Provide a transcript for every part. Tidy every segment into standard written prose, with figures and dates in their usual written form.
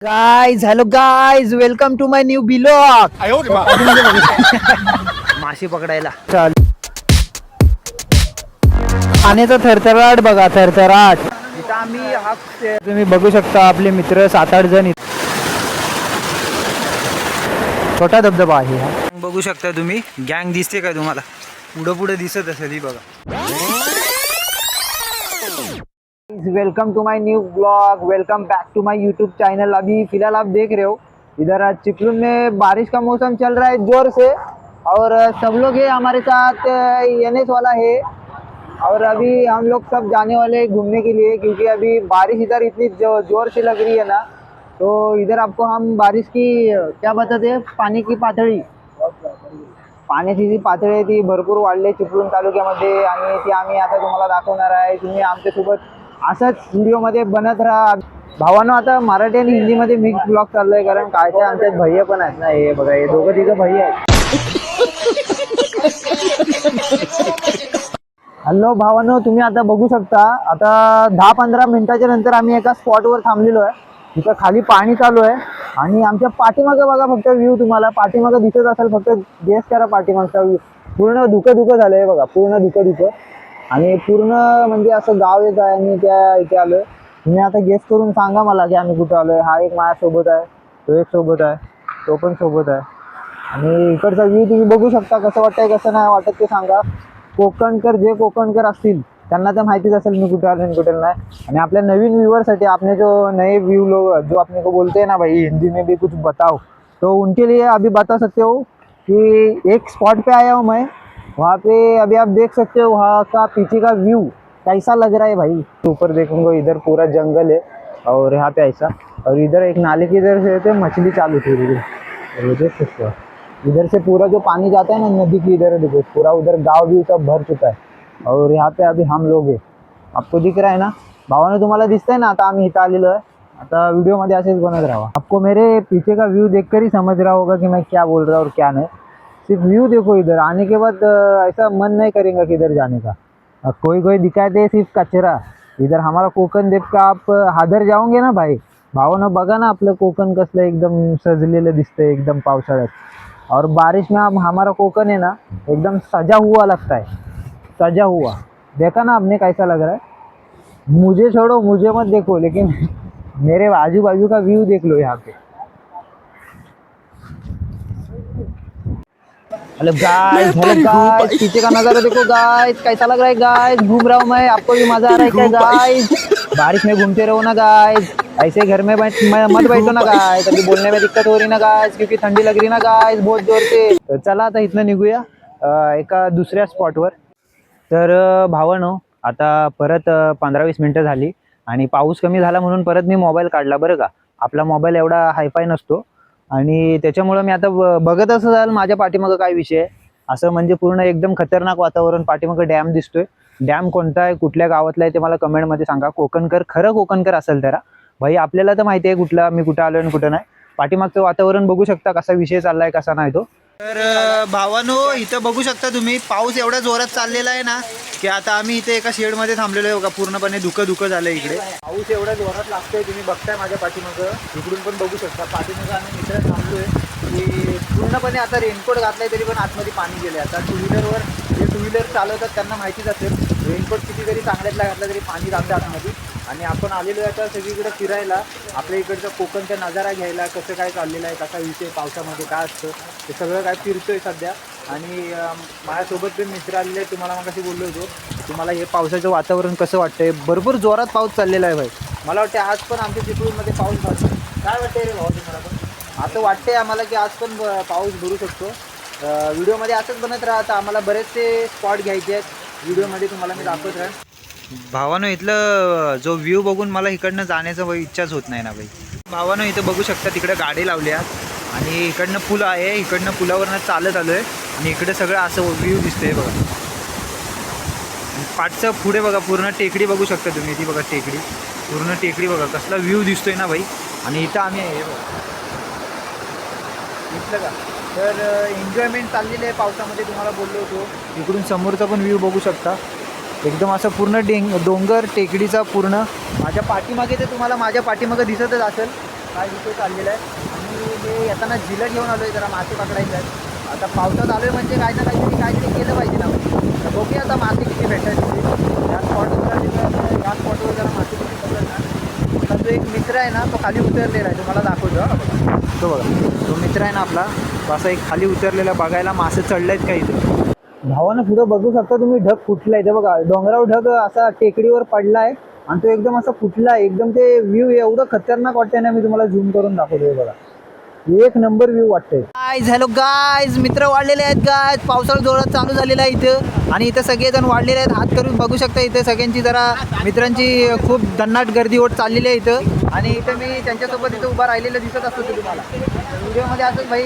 Guys hello guys welcome to my new blog. माशी पकडायला चाल पाण्याचा थरथराट बघा थरथराट. इथं आम्ही तुम्ही बघू शकता आपले मित्र 7-8 जण इथं. छोटा धबधबा आहे हा. बघू शकता तुम्ही गँग दिसते काय तुम्हाला पुढे पुढे दिसत असेल ही बघा. Welcome to my new blog. Welcome back to my YouTube channel. अभी फिलहाल आप देख रहे हो इधर आज चिपलून में बारिश का मौसम चल रहा है जोर से और सब लोग है हमारे साथ. एनएस वाला है और अभी हम लोग सब जाने वाले हैं घूमने के लिए क्योंकि अभी बारिश इधर इतनी जोर से लग रही है ना. तो इधर आपको हम बारिश की क्या बताते हैं पाणी की पातळी पाण्याची जी पातळी आहे ती भरपूर वाढली चिपळूण तालुक्यामध्ये आणि ती आम्ही आता तुम्हाला दाखवणार आहे. तुम्ही आमच्यासोबत असंच व्हिडिओमध्ये बनत राहा. भावांनो आता मराठी आणि हिंदीमध्ये मिक्स ब्लॉग चाललोय कारण काय काय आमच्यात भैया पण आहेत ना. हे बघा हे दोघं तिघं भैया आहेत. हॅलो भावांनो तुम्ही आता बघू शकता आता 10-15 मिनिटाच्या नंतर आम्ही एका स्पॉटवर थांबलेलो आहे. तिथं खाली पाणी चालू आहे आणि आमच्या पाठीमागं बघा फक्त व्ह्यू तुम्हाला पाठीमागं दिसत असेल. फक्त गेस करा पाठीमागचा व्ह्यू पूर्ण धुकं झालंय बघा. पूर्ण धुकं आणि पूर्ण म्हणजे असं गाव एक आहे आणि त्या इथे आलोय. तुम्ही आता गेस करून सांगा मला की आम्ही कुठे आलोय. हा एक माझ्यासोबत आहे तो एक सोबत आहे तो पण सोबत आहे आणि इकडचा व्ह्यू तुम्ही बघू शकता. कसं वाटतंय कसं नाही वाटत ते सांगा. कोकणकर जे कोकणकर असतील त्यांना तर माहितीच असेल मी कुठे आलो आणि कुठे नाही. आणि आपल्या नवीन व्यूअरसाठी आपने जो नए व्यू लोग जो अपने को बोलते हैं ना भाई हिंदी में भी कुछ बताओ तो उनके लिए अभी बता सकते हो कि एक स्पॉट पे आया हूँ मैं. वहाँ पे अभी आप देख सकते हो वहाँ का पीछे का व्यू कैसा लग रहा है भाई. ऊपर देखूंगा इधर पूरा जंगल है और यहाँ पे ऐसा और इधर एक नाले की इधर से मछली चालू थी इधर देख सकते हो. इधर से पूरा जो पानी जाता है ना नदी की इधर देखो पूरा उधर गांव भी सब भर चुका है और यहाँ पे अभी हम लोग हैं. आपको दिख रहा है ना भावाने तुम्हाला दिसतंय ना. आता आम्ही इथं आलेलो आहे. आता वीडियोमध्ये असेच बनत राहा. आपको मेरे पीछे का व्यू देखकर ही समझ रहा होगा कि मैं क्या बोल रहा हूँ और क्या नहीं. सिर्फ व्यू देखो इधर आने के बाद ऐसा मन नहीं करेगा कि इधर जाने का. कोई दिखाते सिर्फ कचरा. इधर हमारा कोकण देख का आप हादर जाओगे ना भाई. भावानं बघा ना आपलं कोकण कसलं एकदम सजलेलं दिसतंय एकदम पावसाळ्यात. और बारिश में अब हमारा कोकण है ना एकदम सजा हुआ लगता है. सजा हुआ देखा ना आपने कैसा लग रहा है. मुझे छोड़ो मुझे मत देखो लेकिन मेरे आजू बाजू का व्यू देख लो यहाँ पे. हेलो गाइस पीछे का नजारा देखो गाइस कैसा लग रहा है गाइस. घूम रहा हूँ मैं आपको भी मजा आ रहा है क्या गाइस. बारिश में घूमते रहो ना गाइस. ऐसे घर में मत बैठो ना गाइस. अभी बोलने में दिक्कत हो रही ना गाइस क्योंकि थंडी लग रही ना गाइस बहुत जोर से. चला आता इथनं निघूया एका दुसऱ्या स्पॉटवर. तर भावानो आता परत 15-20 मिनटं झाली आणि पाऊस कमी झाला म्हणून परत मी मोबाईल काढला बरं का. आपला मोबाईल एवढा हायफाय नसतो आणि त्याच्यामुळं मी आता बघत असं झालं माझ्या पाठीमागं काय विषय आहे. असं म्हणजे पूर्ण एकदम खतरनाक वातावरण. पाठीमागं डॅम दिसतोय. डॅम कोणता आहे कुठल्या गावातला आहे ते मला कमेंटमध्ये सांगा. कोकणकर खरं कोकणकर असेल तर भाई आपल्याला तर माहिती आहे कुठला मी कुठं आलो आणि कुठं नाही. पाठीमागचं वातावरण बघू शकता कसा विषय चाललाय कसा नाही तो. तर भावानो इथं बघू शकता तुम्ही पाऊस एवढ्या जोरात चाललेला आहे ना की आता आम्ही इथे एका शेडमध्ये थांबलेलो आहे बघा. पूर्णपणे धुकं झालं इकडे. पाऊस एवढ्या जोरात लागतोय तुम्ही बघताय माझ्या पाठीमागं. इकडून पण बघू शकता पाठीमागं आम्ही मित्र थांबलोय की पूर्णपणे आता रेनकोट घातलाय तरी पण आतमध्ये पाणी गेले. आता टू व्हीलर चालवतात त्यांना माहितीच असेल रेनकोट किती जरी चांगल्यातला घातला तरी पाणी जातं आतमध्ये. आणि आपण आलेलो आहे आता सगळीकडे फिरायला आपल्या इकडचा कोकणचा नजारा घ्यायला. कसं काय चाललेलं आहे कसा विषय पावसामध्ये काय असतं ते सगळं काय फिरतोय सध्या. आणि माझ्यासोबत पण मित्र आलेले आहेत. तुम्हाला मग कशी बोललो होतो तुम्हाला हे पावसाचं वातावरण कसं वाटतंय. भरपूर जोरात पाऊस चाललेला आहे भाई. मला वाटतं आज पण आमच्या चिपळूणमध्ये पाऊस पडतो. काय वाटतंय रे भाऊ तुम्हाला पण. असं वाटतंय आम्हाला की आज पण पाऊस भरू शकतो. व्हिडिओमध्ये असंच बनत राहतं. आम्हाला बरेचसे स्पॉट घ्यायचे आहेत व्हिडिओमध्ये तुम्हाला मी दाखवत राहीन. भावानं इथलं जो व्ह्यू बघून मला इकडनं जाण्याचं इच्छाच होत नाही ना भाई. भावानं इथं बघू शकता तिकडे गाडी लावली आहे आणि इकडनं पूल आहे. इकडनं पुलावरनं चालत आलो आहे आणि इकडे सगळं असं व्ह्यू दिसतंय बघा. पाठचं पुढे बघा पूर्ण टेकडी बघू शकता तुम्ही. ती बघा टेकडी पूर्ण टेकडी बघा कसला व्ह्यू दिसतोय ना भाई. आणि इथं आम्ही आहे बघा दिसलं का. तर एन्जॉयमेंट चाललेली आहे पावसामध्ये तुम्हाला बोललो होतो. इकडून समोरचा पण व्ह्यू बघू शकता एकदम असं पूर्ण डोंगर टेकडीचा पूर्ण माझ्या पाठीमागे ते तुम्हाला माझ्या पाठीमागे दिसतच असेल. काय विषय चाललेला आहे. आणि हे येताना झिलं घेऊन आलो आहे, जरा मासे पकडायचे आहेत. आता पावसात आलो आहे म्हणजे काय ना काहीतरी केलं पाहिजे ना. तर बघूया आता मासे किती भेटायचे. या स्पॉटवर जरा मासे किती पकडणार. आता जो एक मित्र आहे ना, तो खाली उतरलेला आहे, तुम्हाला दाखवतो. बघा तो, बघा तो मित्र आहे ना आपला, तो असा एक खाली उतरलेला बघायला मासे चढले आहेत का इथे. भावानं पुढं बघू शकता तुम्ही, ढग फुटला आहे. बघा डोंगरावर ढग असा टेकडीवर पडला आहे आणि तो एकदम असा फुटला आहे. एकदम ते व्ह्यू एवढं खतरनाक वाटतंय ना, मी तुम्हाला झूम करून दाखवतोय. बघा एक नंबर व्ह्यू वाटतंय. गाईज, हॅलो गाईज, मित्र वाढलेले आहेत गाईज. पावसाळा जोरात चालू झालेला आहे इथं आणि इथं सगळेजण वाढलेले आहेत. हात करून बघू शकता इथं सगळ्यांची जरा मित्रांची खूप दन्नाट गर्दी होत चाललेली आहे इथं. आणि इथं मी त्यांच्यासोबत इथं उभा राहिलेलं दिसत असतो तुम्हाला व्हिडिओमध्ये. असंच भाई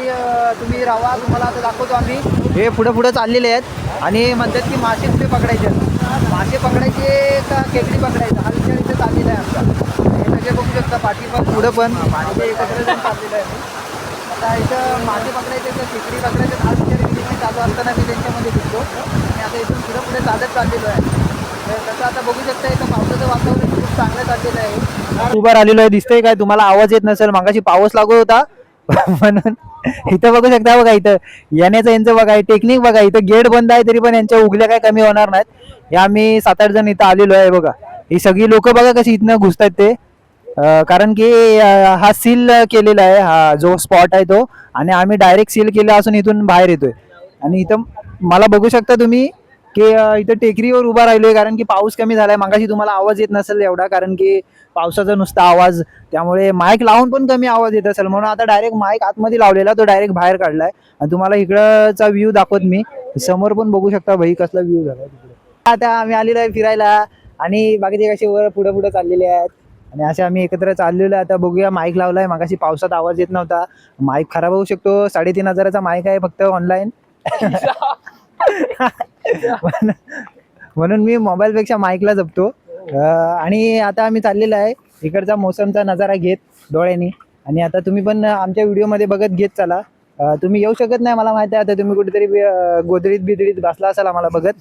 तुम्ही राहा, तुम्हाला असं दाखवतो आम्ही. हे पुढं चाललेले आहेत आणि म्हणतात की मासे कुठे पकडायचे, मासे पकडायचे का खेकडी पकडायचं, हा विचार इथं चाललेला आहे आमचा. हे सगळे बघू शकता, पाठी पण पुढं पण पाणी एकत्र जाऊन चाललेलं आहे. आता इथं मासे पकडायचे तर खेकडी पकडायचे हा विचार चालू असताना मी त्यांच्यामध्ये दिसतो. आणि आता इथून पुढे चालत चाललेलो आहे. तर तसं आता बघू शकता इथं पावसाचं वातावरण खूप चांगलं चाललेलं आहे. उभं राहिलेलो आहे, दिसतंय काय तुम्हाला? आवाज येत नसेल, मागाशी पाऊस लागत होता म्हणून. इथं बघू शकता, बघा इथं येण्याचं यांचं बघा टेक्निक बघा. इथं गेट बंद आहे तरी पण यांच्या उगल्या काय कमी होणार नाहीत. हे आम्ही 7-8 जण इथं आलेलो आहे. बघा ही सगळी लोक बघा कशी इथनं घुसतात ते, कारण की हा सील केलेला आहे, हा जो स्पॉट आहे तो. आणि आम्ही डायरेक्ट सील केला असून इथून बाहेर येतोय. आणि इथं मला बघू शकता तुम्ही की इथं टेकडीवर उभा राहिलोय, कारण की पाऊस कमी झालाय. मागाशी तुम्हाला आवाज येत नसेल एवढा, कारण की पावसाचा नुसता आवाज, त्यामुळे माईक लावून पण कमी आवाज येत असेल. म्हणून आता डायरेक्ट माईक आतमध्ये लावलेला, तो डायरेक्ट बाहेर काढलाय. आणि तुम्हाला इकडचा व्ह्यू दाखवत मी. समोर पण बघू शकता भाई कसला व्ह्यू झालाय तिकडे. आता आम्ही आलेलो आहे फिरायला आणि बाकीचे कसे वर पुढे चाललेले आहेत. आणि असे आम्ही एकत्र चाललेलो आहे. आता बघूया, माईक लावलाय, मागाशी पावसात आवाज येत नव्हता. माईक खराब होऊ शकतो. 3,500चा माईक आहे फक्त ऑनलाईन. म्हणून मी मोबाईलपेक्षा माईकला जपतो. आणि आता आम्ही चाललेलो आहे इकडचा मोसमचा नजारा घेत डोळ्यांनी. आणि आता तुम्ही पण आमच्या व्हिडिओमध्ये बघत घेत चला. तुम्ही येऊ शकत नाही मला माहिती आहे. आता तुम्ही कुठेतरी गोदरीत बिदरीत बसला असाल आम्हाला बघत.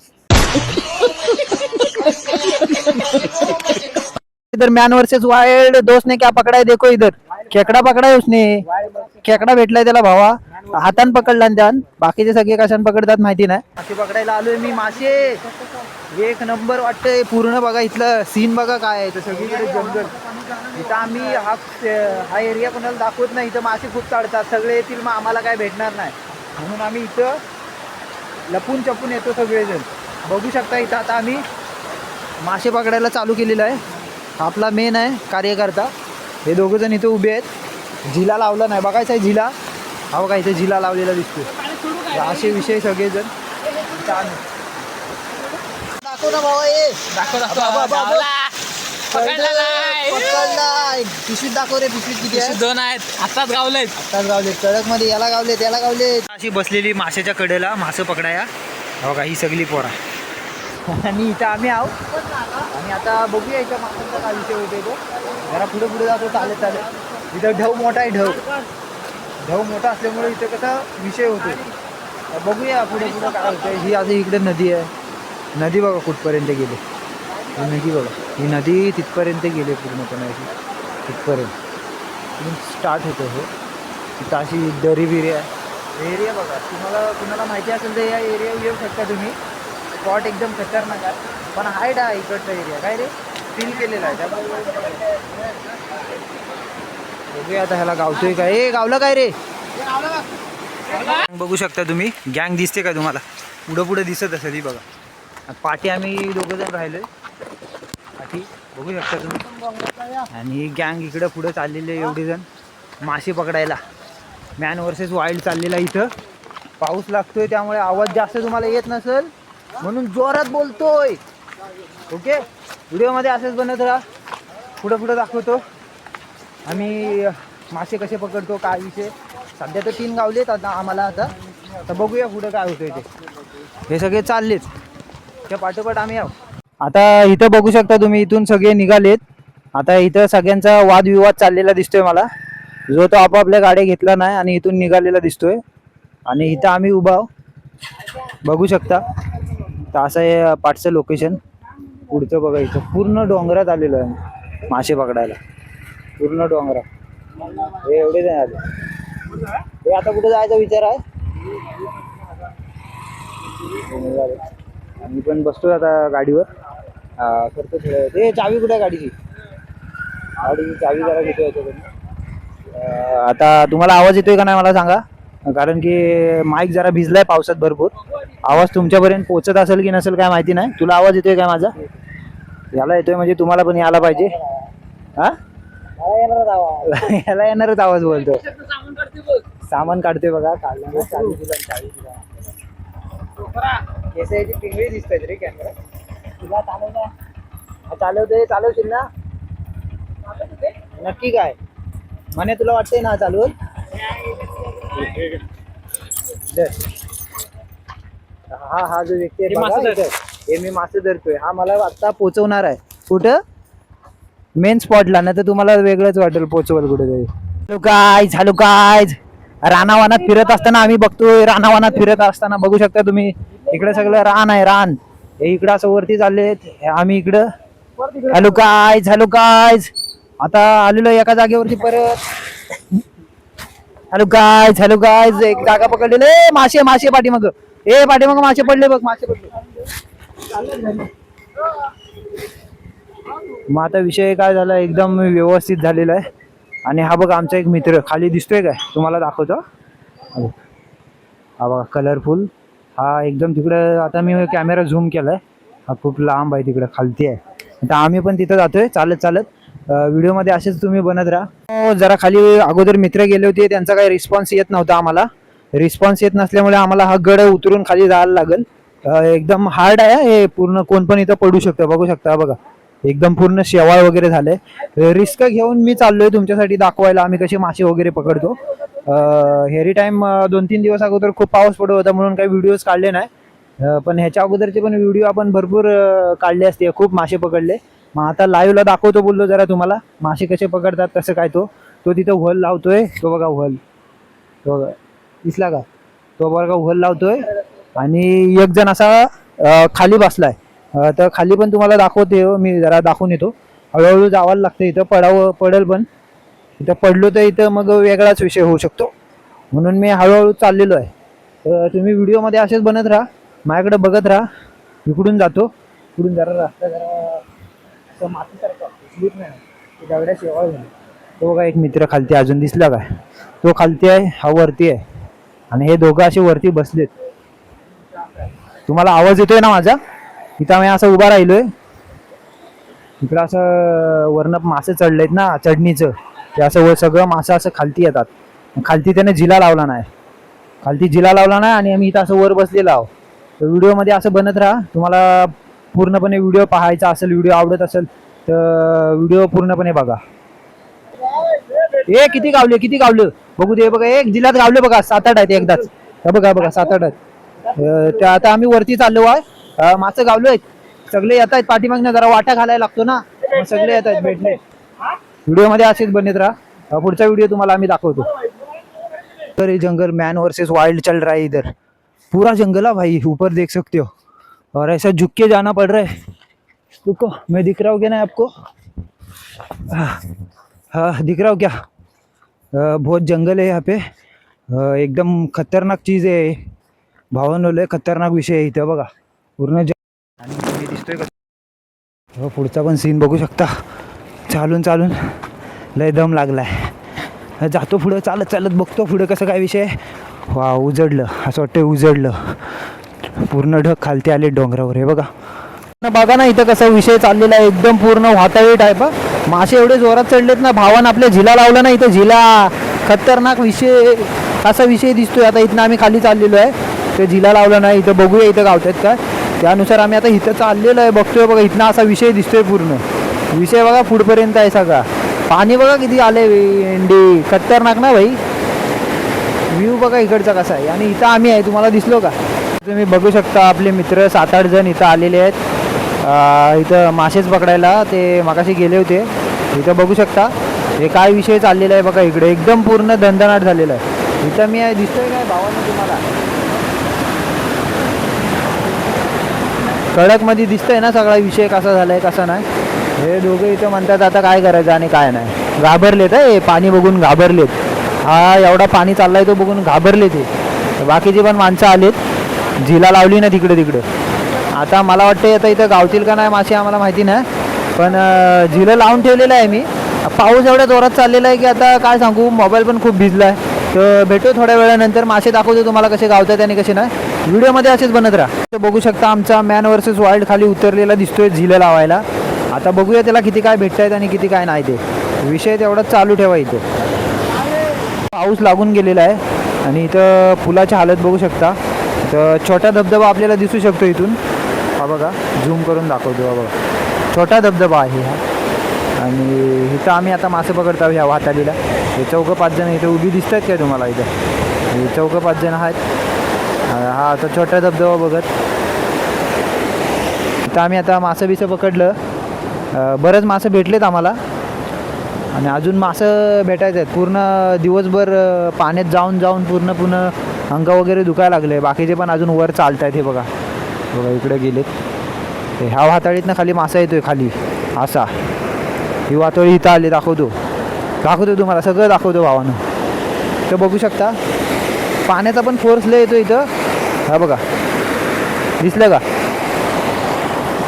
इधर मैन वर्सेस वाइल्ड, दोस्त ने क्या पकड़ा है देखो. इधर खेकडा पकडा है उसने, खेकडा भेटलाय त्याला भावा. हातान पकडला त्यान, बाकीचे सगळे कशाने पकडतात माहिती नाही. मासे पकडायला आलोय मी. मासे एक नंबर वाटतंय पूर्ण. बघा इथलं सीन बघा काय आहे. सगळीकडे जंगल. इथं आम्ही हा एरिया कोणाला दाखवत नाही. इथं मासे खूप चालतात, सगळे येतील मग आम्हाला काय भेटणार नाही, म्हणून आम्ही इथं लपून चपून येतो सगळेजण. बघू शकता इथं आता आम्ही मासे पकडायला चालू केलेलं आहे. आपला मेन आहे कार्यकर्ता. हे दोघं जण इथं उभे आहेत. झिला लावला नाही, बघायचा आहे झिला. हा बघा इथे झिला लावलेला दिसतो. असे विषय सगळेजण दाखव ना भावा. ये पिशवीत दाखव रे. पिशवीत किती आहे? 2 आहेत. आताच गावलेत. टळक मध्ये याला गावलेत, याला गावलेत. अशी बसलेली माशाच्या कडेला मासे पकडाया. बघा ही सगळी पोरा. आणि इथं आम्ही आहोत. आणि आता बघूया इथं माशांचा काय विषय होते तो. जरा पुढे जातो चालत. इथं ढव मोठा आहे. ढव मोठा असल्यामुळे इथं कसा विषय होतो. बघूया पुढे काय होतंय. ही आधी इकडे नदी आहे. नदी बघा कुठपर्यंत गेली. ही नदी बघा, ही नदी तिथपर्यंत गेली पूर्णपणे. अशी तिथपर्यंत स्टार्ट होतो हे. तिथं अशी दरी बिरी आहे. एरिया बघा, कुणाला माहिती असेल तर या एरियावर येऊ शकता तुम्ही. स्पॉट एकदम खतरनाक आहे, पण हाईट आहे इकडचा एरिया. काय रे सील केलेला आहे त्यामुळे. बघूया आता ह्याला गावतोय काय. ए गावला काय रे. बघू शकता तुम्ही, गँग दिसते का तुम्हाला? पुढं दिसत असेल ही बघा. पाठी आम्ही दोघं जण राहिलोय पाठी, बघू शकता तुम्ही. आणि गँग इकडं पुढं चाललेले एवढे जण मासे पकडायला. मॅन वर्सेस वाईल्ड चाललेला. इथं पाऊस लागतोय त्यामुळे आवाज जास्त तुम्हाला येत नसेल, म्हणून जोरात बोलतोय. ओके, व्हिडिओमध्ये असेच बनत राहा. पुढं दाखवतो आम्ही मासे कसे पकडतो, काय विषय. सध्या तर 3 गावलेत आता आम्हाला. आता बघूया पुढं काय होतंय ते. हे सगळे चाललेत, त्या पाठोपाठ आम्ही आहो. आता इथं बघू शकता तुम्ही, इथून सगळे निघालेत. आता इथं सगळ्यांचा वादविवाद चाललेला दिसतोय मला. जो तो आपापल्या गाड्या घेतला नाही आणि इथून निघालेला दिसतोय. आणि इथं आम्ही उभा आहो, बघू शकता. तर असं आहे पाठचं लोकेशन. पुढचं बघा, इथं पूर्ण डोंगरात आलेलो आहे मासे पकडायला. पूर्ण डोंगरात हे एवढे जण आले. हे आता कुठे जायचा विचार आहे? मी पण बसतोय आता गाडीवर. करतो थोडं. ते चावी कुठे आहे गाडीची? गाडीची चावी जरा घेतो याच्याकडून. आता तुम्हाला आवाज येतोय का नाही मला सांगा, कारण की माईक जरा भिजलाय पावसात भरपूर. आवाज तुमच्यापर्यंत पोहोचत असेल की नसेल काय माहिती नाही. तुला आवाज येतोय काय माझा? याला येतोय म्हणजे तुम्हाला पण यायला पाहिजे. हा याला येणारच आवाज बोलतो. सामान काढतोय बघा. पिंगळी दिसतायत रे कॅमेरा. तुला चालवशील ना नक्की? काय म्हणे तुला वाटतंय ना चालवल? हा जो व्यक्ती आहे हे मी मासे धरतोय. हा मला आता पोचवणार आहे. कुठं? मेन स्पॉटला. नाही तर तुम्हाला वेगळंच वाटेल पोचवल कुठेतरी. हॅलो गाईज, रानावानात फिरत असताना आम्ही बघतोय. रानावानात फिरत असताना बघू शकता तुम्ही, इकडे सगळं रान आहे. रान हे इकडं असं वरती चालले. आम्ही इकडं. हॅलो गाईज, आता आलेलो एका जागेवरती परत. हॅलो गाईज, एक जागा पकडलेले. मासे पाठीमाग. पाठीमाग मासे पडले बघ. मासे पडले. मग आता विषय काय झाला, एकदम व्यवस्थित झालेला आहे. आणि हा बघा आमचा एक मित्र खाली दिसतोय काय, तुम्हाला दाखवतो. हा बघा कलरफुल. हा एकदम तिकडे. आता मी कॅमेरा झूम केलाय. हा खूप लांब आहे, तिकडे खालती आहे. आता आम्ही पण तिथं जातोय चालत. व्हिडिओमध्ये असेच तुम्ही बनत राहा. जरा खाली अगोदर मित्र गेले होते, त्यांचा काही रिस्पॉन्स येत नव्हता आम्हाला. रिस्पॉन्स येत नसल्यामुळे आम्हाला हा गड उतरून खाली जायला लागेल. एकदम हार्ड आहे हे पूर्ण. कोण पण इथं पडू शकतं. बघू शकता बघा, एकदम पूर्ण शेवाळ वगैरे झाले. रिस्क घेऊन मी चाललोय तुमच्यासाठी दाखवायला आम्ही कसे मासे वगैरे पकडतो. हेरी टाइम 2-3 दिवस अगोदर खूप पाऊस पडत होता म्हणून काही व्हिडिओज काढले नाही. पण ह्याच्या अगोदरचे पण व्हिडिओ आपण भरपूर काढले असते. खूप मासे पकडले. मग आता लाईव्हला दाखवतो बोललो जरा तुम्हाला, मासे कसे पकडतात कसं काय. तो तिथं व्हल लावतोय. तो बघा व्हल. तो बघा दिसला का? तो बघा व्हल लावतोय. आणि एक जण असा खाली बसलाय. तर खाली पण तुम्हाला दाखवते. मी जरा दाखवून येतो. हळूहळू जावायला लागतं. इथं पडेल पण. इथं पडलो तर इथं मग वेगळाच विषय होऊ शकतो. म्हणून मी हळूहळू चाललेलो आहे. तर तुम्ही व्हिडिओमध्ये असेच बनत राहा, माझ्याकडे बघत राहा. इकडून जातो. इकडून जरा रस्ता असं मातीसारखं स्लीप नाही, दगड्या शेवाळ झाली. तो बघा एक मित्र खालती अजून दिसला काय? तो खालती आहे, हा वरती आहे. आणि हे दोघं असे वरती बसलेत. तुम्हाला आवाज येतोय ना माझा? इथं मी असं उभा राहिलोय. इकडं असं वरनं मासे चढलेत ना, चढणीचं ते असं सगळं मासे असं खालती येतात. खालती त्याने जिला लावला नाही. आणि आम्ही इथं असं वर बसलेलो आहोत. तर व्हिडिओमध्ये असं बनत राहा. तुम्हाला पूर्णपणे व्हिडिओ पाहायचा असेल, व्हिडिओ आवडत असेल तर व्हिडिओ पूर्णपणे बघा. किती गावले बघू दे. बघा एक जिल्ह्यात गावले बघा. 7-8 आहेत एकदाच. बघा 7-8 आहेत. त्या आता आम्ही वरती चाललो आहे. मासे गावलोय. सगळे येत आहेत पाठीमागनं. जरा वाटा घालायला लागतो ना, मग सगळे येत आहेत भेटले. व्हिडिओमध्ये असेच बनत राहा. पुढचा व्हिडिओ तुम्हाला आम्ही दाखवतो. तर ये जंगल मैन वर्सेस वाइल्ड चल रहा है इधर. पूरा जंगल है भाई, ऊपर देख सकते हो. और ऐसा झुक के जाना पड़ रहा है. रुको, मैं दिख रहा हूँ क्या ना आपको? हाँ दिख रहा हूँ क्या? बहुत जंगल है यहाँ पे. एकदम खतरनाक चीज़ है भावांनो. लय खतरनाक विषय आहे इथं बघा. पूर्ण आणि मी दिसतोय का? पुढचा पण सीन बघू शकता. चालून लय दम लागलाय. जातो पुढं चालत बघतो पुढं कसं काय विषय. वा उजडलं असं वाटतं. उजडलं पूर्ण. ढग खालती आले डोंगरावर. हे बघा ना इथं कसा विषय चाललेला आहे. एकदम पूर्ण वातावरण टाईप. मासे एवढे जोरात चढलेत ना. भावानं आपल्या झिला लावला ना इथं. झिला खतरनाक विषय असा विषय दिसतोय. आता इथनं आम्ही खाली चाललेलो आहे. ते झिला लावला नाही. इथं बघूया इथं गावतात काय. त्यानुसार आम्ही आता इथं चाललेलो आहे. बघतोय बघा इथनं असा विषय दिसतोय. पूर्ण विषय बघा पुढपर्यंत आहे सगळा. पाणी बघा किती आले. इंडी खतरनाक ना भाई. व्ह्यू बघा इकडचा कसा आहे. आणि इथं आम्ही आहे. तुम्हाला दिसलो का? तुम्ही बघू शकता आपले मित्र 7-8 जण इथं आलेले आहेत. इथं मासेच पकडायला. ते मगाशी गेले होते. इथं बघू शकता हे काय विषय चाललेला आहे बघा. इकडे एकदम पूर्ण दणदणाट झालेला आहे. इथं मी आहे. दिसतोय काय भावांना तुम्हाला? कडकमध्ये दिसतंय ना सगळा विषय कसा झालाय कसा नाही. हे दोघं इथं म्हणतात आता काय करायचं आणि काय नाही. घाबरलेत हे पाणी बघून घाबरलेत. हा एवढा पाणी चाललाय तो बघून घाबरले ते. बाकीची पण माणसं आलेत, झिला लावली ना तिकडं. आता मला वाटतं आता इथं गावतील का नाही मासे आम्हाला माहिती नाही, पण झिलं लावून ठेवलेलं आहे मी. पाऊस एवढ्या जोरात चाललेला आहे की आता काय सांगू, मोबाईल पण खूप भिजला आहे. तर भेटू थोड्या वेळानंतर, मासे दाखवतो तुम्हाला कसे गावतात आणि कसे नाही. व्हिडिओमध्ये असेच बनत राहा. तर बघू शकता आमचा मॅन वर्सेस वाईल्ड खाली उतरलेला दिसतोय झिलं लावायला. आता बघूया त्याला किती काय भेटत आहेत आणि किती काय नाही. ते विषय तेवढाच चालू ठेवा. इथं पाऊस लागून गेलेला आहे आणि इथं पुलाची हालत बघू शकता. तर छोटा धबधबा आपल्याला दिसू शकतो इथून. हा बघा, झूम करून दाखवतो. हा बघा, छोटा धबधबा आहे हा. आणि इथं आम्ही आता मासे पकडतो ह्या वातालीला. हे 4-5 जण इथं उभी दिसत आहेत काय तुम्हाला? इथं हे 4-5 जण आहेत. हा आता छोटा धबधबा बघत इथं आम्ही आता मासं बिसं पकडलं. बरंच मासं भेटलेत आम्हाला आणि अजून मासं भेटायचं आहेत. पूर्ण दिवसभर पाण्यात जाऊन पूर्ण अंग वगैरे दुखायला लागले. बाकीचे पण अजून वर चालत आहेत. हे बघा इकडे गेलेत. ह्या वाताळीतनं खाली मासा येतोय खाली असा. ही वातोळी इथं आली, दाखवतो तुम्हाला सगळं दाखवतो भावानं. तर बघू शकता पाण्याचा पण फोर्स लय येतो इथं. हा बघा, दिसलं का?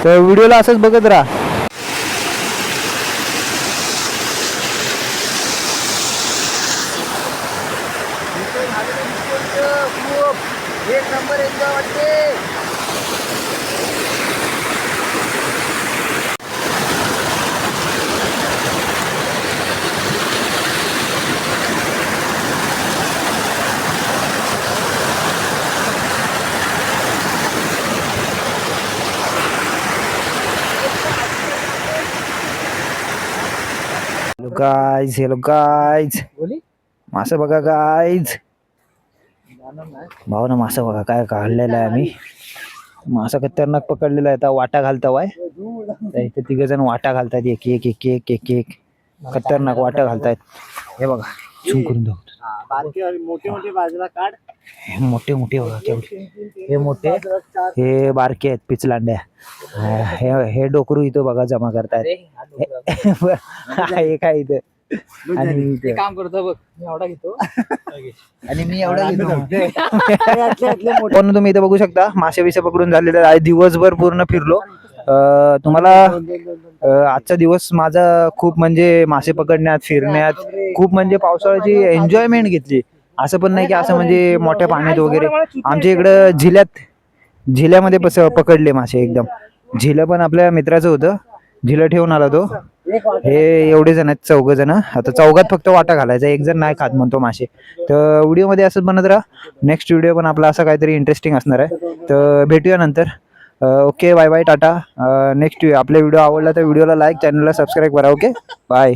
तर व्हिडिओला असंच बघत राहा. एक नंबर एकदा वाटते. हेलो गाईज मासं बघा गाईज. भाऊ ना मासं बघा काय काढलेलं आहे आम्ही. मासा खतरनाक पकडलेला आहे. आता वाटा घालता वाय इथे 3 जण वाटा घालतात. एक खतरनाक वाटा घालतायत. हे बघा, झूम करून दाखवतो. मोठे बघा केवढे. हे मोठे, हे बारके आहेत पिचलांड्या. हे डोकरू इथं बघा जमा करतायत. हे काय इथं आणि काम करतो बघ. मी एवढा घेतो आणि मी एवढा घेतो. पण तुम्ही इथं बघू शकता मासे बिसे पकडून झालेले आहे. दिवसभर पूर्ण फिरलो. तुम्हाला आजचा दिवस माझा खूप म्हणजे मासे पकडण्यात, फिरण्यात खूप म्हणजे पावसाळ्याची एन्जॉयमेंट घेतली. असं पण नाही की असं म्हणजे मोठ्या पाण्यात वगैरे. आमच्या इकडं झिल्यामध्ये पकडले मासे एकदम. झिलं पण आपल्या मित्राचं होतं, झिलं ठेवून आला तो. हे एवढे जण आहेत, 4 जण. आता 4घात फक्त वाटा घालायचा, 1 जण नाही खात म्हणतो मासे. तर व्हिडिओमध्ये असंच बनत राहा. नेक्स्ट व्हिडिओ पण आपला असा काहीतरी इंटरेस्टिंग असणार आहे. तर भेटूया नंतर. ओके, बाय बाय, टाटा. नेक्स्ट आपला व्हिडिओ आवडला तर व्हिडिओला लाईक, चॅनलला सबस्क्राईब करा. Okay, bye.